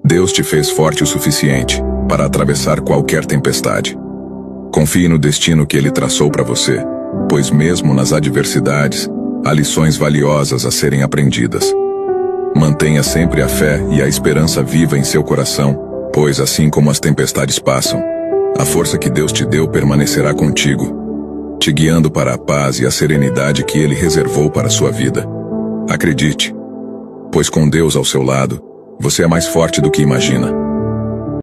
Deus te fez forte o suficiente para atravessar qualquer tempestade. Confie no destino que Ele traçou para você, pois mesmo nas adversidades, há lições valiosas a serem aprendidas. Mantenha sempre a fé e a esperança viva em seu coração, pois assim como as tempestades passam, a força que Deus te deu permanecerá contigo, te guiando para a paz e a serenidade que Ele reservou para a sua vida. Acredite, pois com Deus ao seu lado, você é mais forte do que imagina.